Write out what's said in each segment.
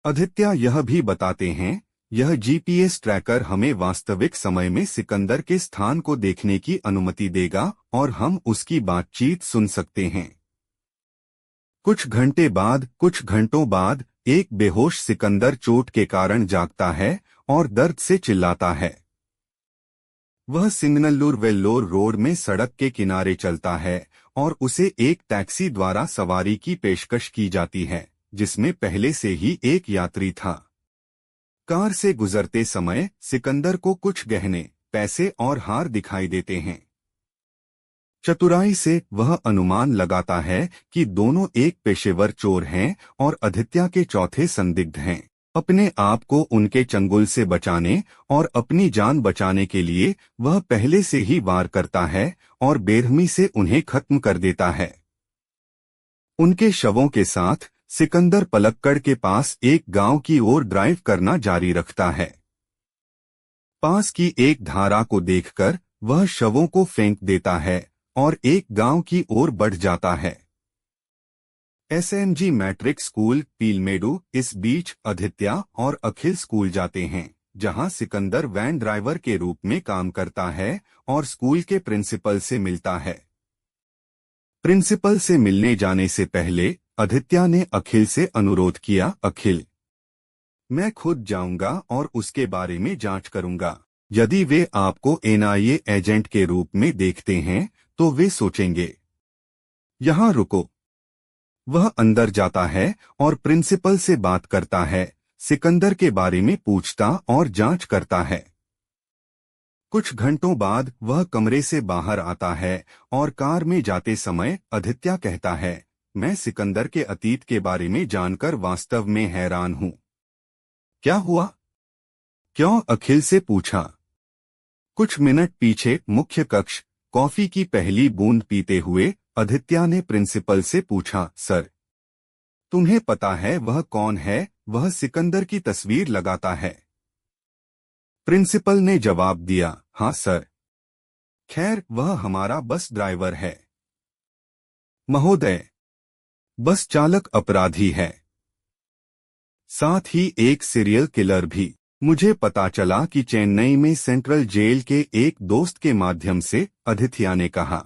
आदित्य यह भी बताते हैं, यह जीपीएस ट्रैकर हमें वास्तविक समय में सिकंदर के स्थान को देखने की अनुमति देगा और हम उसकी बातचीत सुन सकते हैं। कुछ घंटों बाद एक बेहोश सिकंदर चोट के कारण जागता है और दर्द से चिल्लाता है। वह सिंगनल्लूर वेल्लोर रोड में सड़क के किनारे चलता है और उसे एक टैक्सी द्वारा सवारी की पेशकश की जाती है, जिसमें पहले से ही एक यात्री था। कार से गुजरते समय सिकंदर को कुछ गहने, पैसे और हार दिखाई देते हैं। चतुराई से वह अनुमान लगाता है कि दोनों एक पेशेवर चोर हैं और आदित्य के चौथे संदिग्ध हैं। अपने आप को उनके चंगुल से बचाने और अपनी जान बचाने के लिए वह पहले से ही वार करता है और बेरहमी से उन्हें खत्म कर देता है। उनके शवों के साथ सिकंदर पलक्कड़ के पास एक गांव की ओर ड्राइव करना जारी रखता है। पास की एक धारा को देखकर वह शवों को फेंक देता है और एक गांव की ओर बढ़ जाता है। SMG matric school Peelamedu. इस बीच आदित्य और अखिल स्कूल जाते हैं, जहां सिकंदर वैन ड्राइवर के रूप में काम करता है और स्कूल के प्रिंसिपल से मिलता है। प्रिंसिपल से मिलने जाने से पहले आदित्य ने अखिल से अनुरोध किया, अखिल, मैं खुद जाऊंगा और उसके बारे में जांच करूंगा। यदि वे आपको एनआईए एजेंट के रूप में देखते हैं तो वे सोचेंगे। यहां रुको। वह अंदर जाता है और प्रिंसिपल से बात करता है, सिकंदर के बारे में पूछता और जांच करता है। कुछ घंटों बाद वह कमरे से बाहर आता है और कार में जाते समय आदित्य कहता है, मैं सिकंदर के अतीत के बारे में जानकर वास्तव में हैरान हूं। क्या हुआ? क्यों? अखिल से पूछा। कुछ मिनट पीछे मुख्य कक्ष, कॉफी की पहली बूंद पीते हुए आदित्य ने प्रिंसिपल से पूछा, सर, तुम्हें पता है वह कौन है? वह सिकंदर की तस्वीर लगाता है। प्रिंसिपल ने जवाब दिया, हाँ सर। खैर, वह हमारा बस ड्राइवर है। महोदय, बस चालक अपराधी है, साथ ही एक सीरियल किलर भी। मुझे पता चला कि चेन्नई में सेंट्रल जेल के एक दोस्त के माध्यम से, आदित्य ने कहा।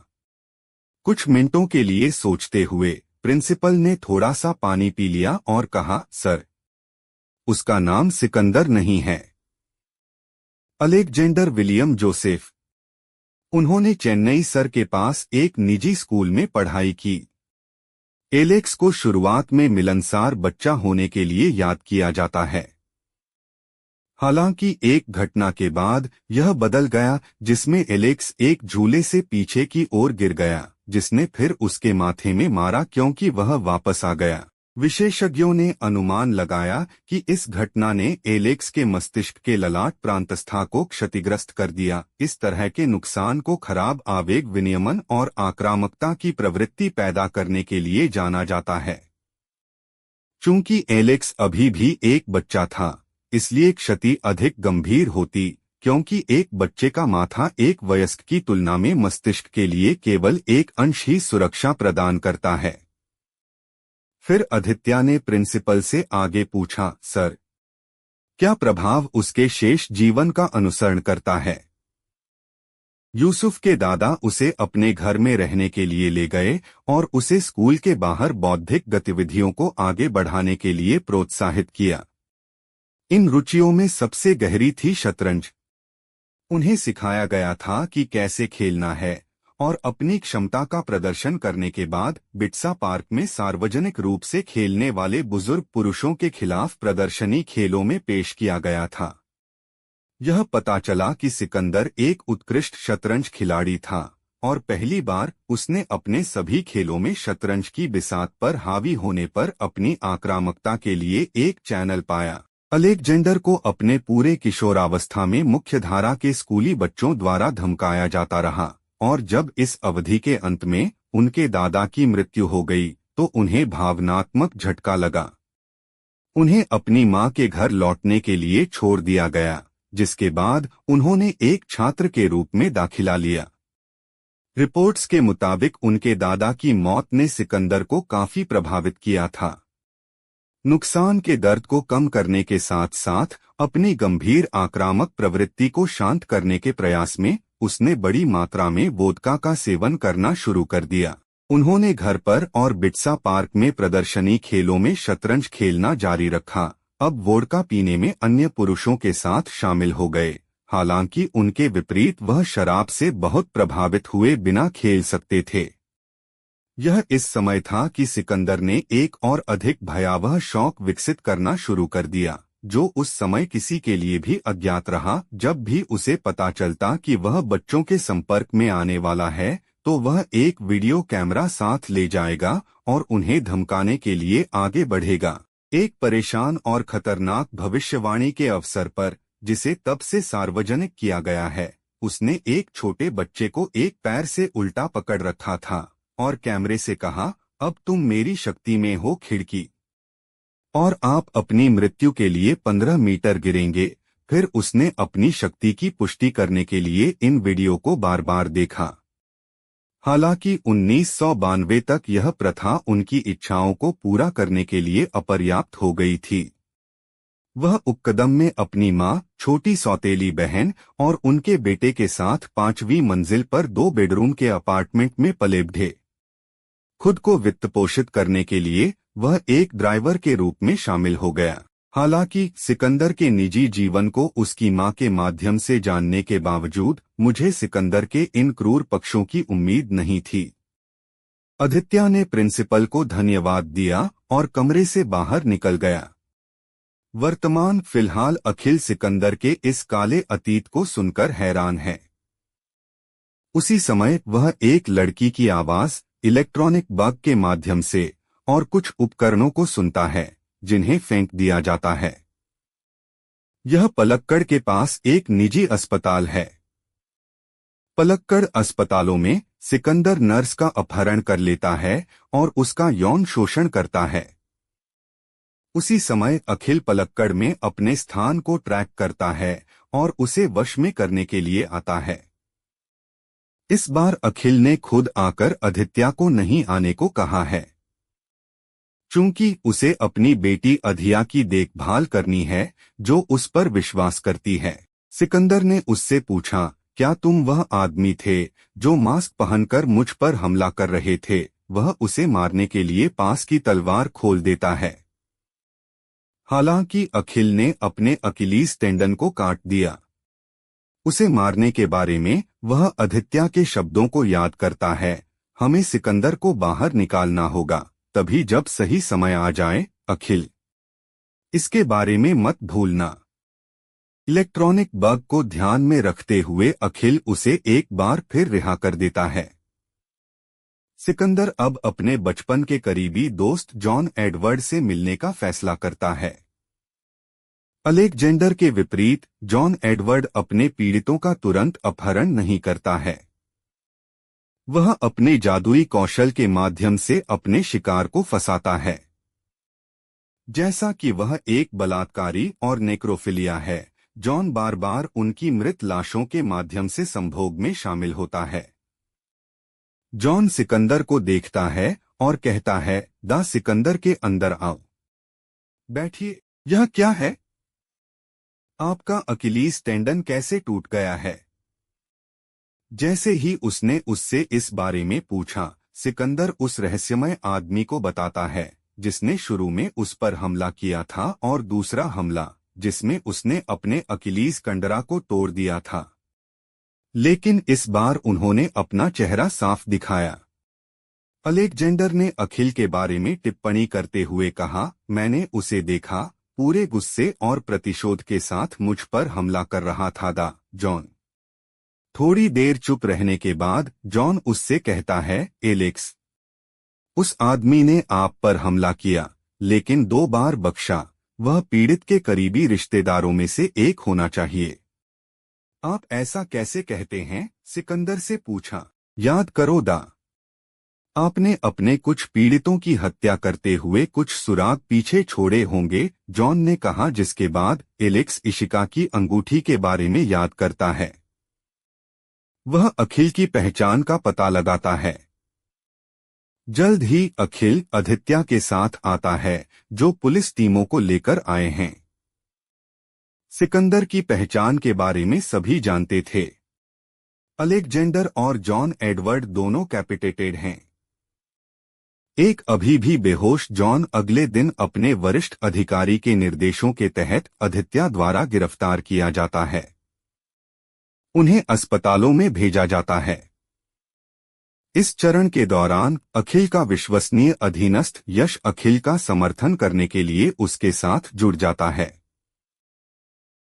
कुछ मिनटों के लिए सोचते हुए प्रिंसिपल ने थोड़ा सा पानी पी लिया और कहा, सर, उसका नाम सिकंदर नहीं है, अलेक्जेंडर विलियम जोसेफ। उन्होंने चेन्नई सर के पास एक निजी स्कूल में पढ़ाई की। एलेक्स को शुरुआत में मिलनसार बच्चा होने के लिए याद किया जाता है। हालांकि एक घटना के बाद यह बदल गया, जिसमें एलेक्स एक झूले से पीछे की ओर गिर गया, जिसने फिर उसके माथे में मारा क्योंकि वह वापस आ गया। विशेषज्ञों ने अनुमान लगाया कि इस घटना ने एलेक्स के मस्तिष्क के ललाट प्रांतस्था को क्षतिग्रस्त कर दिया। इस तरह के नुकसान को खराब आवेग विनियमन और आक्रामकता की प्रवृत्ति पैदा करने के लिए जाना जाता है। चूंकि एलेक्स अभी भी एक बच्चा था, इसलिए क्षति अधिक गंभीर होती, क्योंकि एक बच्चे का माथा एक वयस्क की तुलना में मस्तिष्क के लिए केवल एक अंश ही सुरक्षा प्रदान करता है। फिर आदित्य ने प्रिंसिपल से आगे पूछा, सर, क्या प्रभाव उसके शेष जीवन का अनुसरण करता है? यूसुफ के दादा उसे अपने घर में रहने के लिए ले गए और उसे स्कूल के बाहर बौद्धिक गतिविधियों को आगे बढ़ाने के लिए प्रोत्साहित किया। इन रुचियों में सबसे गहरी थी शतरंज। उन्हें सिखाया गया था कि कैसे खेलना है और अपनी क्षमता का प्रदर्शन करने के बाद बिट्सा पार्क में सार्वजनिक रूप से खेलने वाले बुजुर्ग पुरुषों के खिलाफ प्रदर्शनी खेलों में पेश किया गया था। यह पता चला कि सिकंदर एक उत्कृष्ट शतरंज खिलाड़ी था और पहली बार उसने अपने सभी खेलों में शतरंज की बिसात पर हावी होने पर अपनी आक्रामकता के लिए एक चैनल पाया। अलेक्जेंडर को अपने पूरे किशोरावस्था में मुख्यधारा के स्कूली बच्चों द्वारा धमकाया जाता रहा और जब इस अवधि के अंत में उनके दादा की मृत्यु हो गई तो उन्हें भावनात्मक झटका लगा। उन्हें अपनी मां के घर लौटने के लिए छोड़ दिया गया, जिसके बाद उन्होंने एक छात्र के रूप में दाखिला लिया। रिपोर्ट्स के मुताबिक उनके दादा की मौत ने सिकंदर को काफी प्रभावित किया था। नुकसान के दर्द को कम करने के साथ साथ अपनी गंभीर आक्रामक प्रवृत्ति को शांत करने के प्रयास में उसने बड़ी मात्रा में वोदका का सेवन करना शुरू कर दिया। उन्होंने घर पर और बिट्सा पार्क में प्रदर्शनी खेलों में शतरंज खेलना जारी रखा। अब वोडका पीने में अन्य पुरुषों के साथ शामिल हो गए। हालांकि उनके विपरीत वह शराब से बहुत प्रभावित हुए बिना खेल सकते थे। यह इस समय था कि सिकंदर ने एक और अधिक भयावह शौक विकसित करना शुरू कर दिया, जो उस समय किसी के लिए भी अज्ञात रहा। जब भी उसे पता चलता कि वह बच्चों के संपर्क में आने वाला है, तो वह एक वीडियो कैमरा साथ ले जाएगा और उन्हें धमकाने के लिए आगे बढ़ेगा। एक परेशान और खतरनाक भविष्यवाणी के अवसर पर, जिसे तब से सार्वजनिक किया गया है, उसने एक छोटे बच्चे को एक पैर से उल्टा पकड़ रखा था और कैमरे से कहा, अब तुम मेरी शक्ति में हो खिड़की, और आप अपनी मृत्यु के लिए 15 मीटर गिरेंगे। फिर उसने अपनी शक्ति की पुष्टि करने के लिए इन वीडियो को बार बार देखा। हालांकि 1992 तक यह प्रथा उनकी इच्छाओं को पूरा करने के लिए अपर्याप्त हो गई थी। वह उक्कदम में अपनी मां, छोटी सौतेली बहन और उनके बेटे के साथ 5वीं मंजिल पर 2 बेडरूम के अपार्टमेंट में पले बढ़े। खुद को वित्त पोषित करने के लिए वह एक ड्राइवर के रूप में शामिल हो गया। हालांकि सिकंदर के निजी जीवन को उसकी मां के माध्यम से जानने के बावजूद मुझे सिकंदर के इन क्रूर पक्षों की उम्मीद नहीं थी। आदित्य ने प्रिंसिपल को धन्यवाद दिया और कमरे से बाहर निकल गया। वर्तमान फिलहाल अखिल सिकंदर के इस काले अतीत को सुनकर हैरान है। उसी समय वह एक लड़की की आवाज इलेक्ट्रॉनिक बग के माध्यम से और कुछ उपकरणों को सुनता है, जिन्हें फेंक दिया जाता है। यह पलक्कड़ के पास एक निजी अस्पताल है। पलक्कड़ अस्पतालों में सिकंदर नर्स का अपहरण कर लेता है और उसका यौन शोषण करता है। उसी समय अखिल पलक्कड़ में अपने स्थान को ट्रैक करता है और उसे वश में करने के लिए आता है। इस बार अखिल ने खुद आकर आदित्य को नहीं आने को कहा है, चूंकि उसे अपनी बेटी अधिया की देखभाल करनी है, जो उस पर विश्वास करती है। सिकंदर ने उससे पूछा, क्या तुम वह आदमी थे जो मास्क पहनकर मुझ पर हमला कर रहे थे? वह उसे मारने के लिए पास की तलवार खोल देता है। हालांकि अखिल ने अपने अकिलीज टेंडन को काट दिया। उसे मारने के बारे में वह आदित्य के शब्दों को याद करता है, हमें सिकंदर को बाहर निकालना होगा, तभी जब सही समय आ जाए। अखिल, इसके बारे में मत भूलना। इलेक्ट्रॉनिक बग को ध्यान में रखते हुए अखिल उसे एक बार फिर रिहा कर देता है। सिकंदर अब अपने बचपन के करीबी दोस्त जॉन एडवर्ड से मिलने का फैसला करता है। अलेक्जेंडर के विपरीत जॉन एडवर्ड अपने पीड़ितों का तुरंत अपहरण नहीं करता है। वह अपने जादुई कौशल के माध्यम से अपने शिकार को फंसाता है। जैसा कि वह एक बलात्कारी और नेक्रोफिलिया है, जॉन बार बार उनकी मृत लाशों के माध्यम से संभोग में शामिल होता है। जॉन सिकंदर को देखता है और कहता है, दा सिकंदर के अंदर आओ। बैठिए। यह क्या है? आपका अकिलीज टेंडन कैसे टूट गया है? जैसे ही उसने उससे इस बारे में पूछा, सिकंदर उस रहस्यमय आदमी को बताता है जिसने शुरू में उस पर हमला किया था, और दूसरा हमला जिसमें उसने अपने अकिलीज कंडरा को तोड़ दिया था। लेकिन इस बार उन्होंने अपना चेहरा साफ दिखाया। अलेक्जेंडर ने अखिल के बारे में टिप्पणी करते हुए कहा, मैंने उसे देखा, पूरे गुस्से और प्रतिशोध के साथ मुझ पर हमला कर रहा था। दा जॉन। थोड़ी देर चुप रहने के बाद जॉन उससे कहता है, एलेक्स, उस आदमी ने आप पर हमला किया, लेकिन 2 बार बख्शा। वह पीड़ित के करीबी रिश्तेदारों में से एक होना चाहिए। आप ऐसा कैसे कहते हैं? सिकंदर से पूछा। याद करो दा, आपने अपने कुछ पीड़ितों की हत्या करते हुए कुछ सुराग पीछे छोड़े होंगे, जॉन ने कहा, जिसके बाद एलेक्स इशिका की अंगूठी के बारे में याद करता है। वह अखिल की पहचान का पता लगाता है। जल्द ही अखिल आदित्य के साथ आता है, जो पुलिस टीमों को लेकर आए हैं। सिकंदर की पहचान के बारे में सभी जानते थे। अलेक्जेंडर और जॉन एडवर्ड दोनों कैपिटेटेड हैं। एक अभी भी बेहोश जॉन अगले दिन अपने वरिष्ठ अधिकारी के निर्देशों के तहत आदित्य द्वारा गिरफ्तार किया जाता है। उन्हें अस्पतालों में भेजा जाता है। इस चरण के दौरान अखिल का विश्वसनीय अधीनस्थ यश अखिल का समर्थन करने के लिए उसके साथ जुड़ जाता है।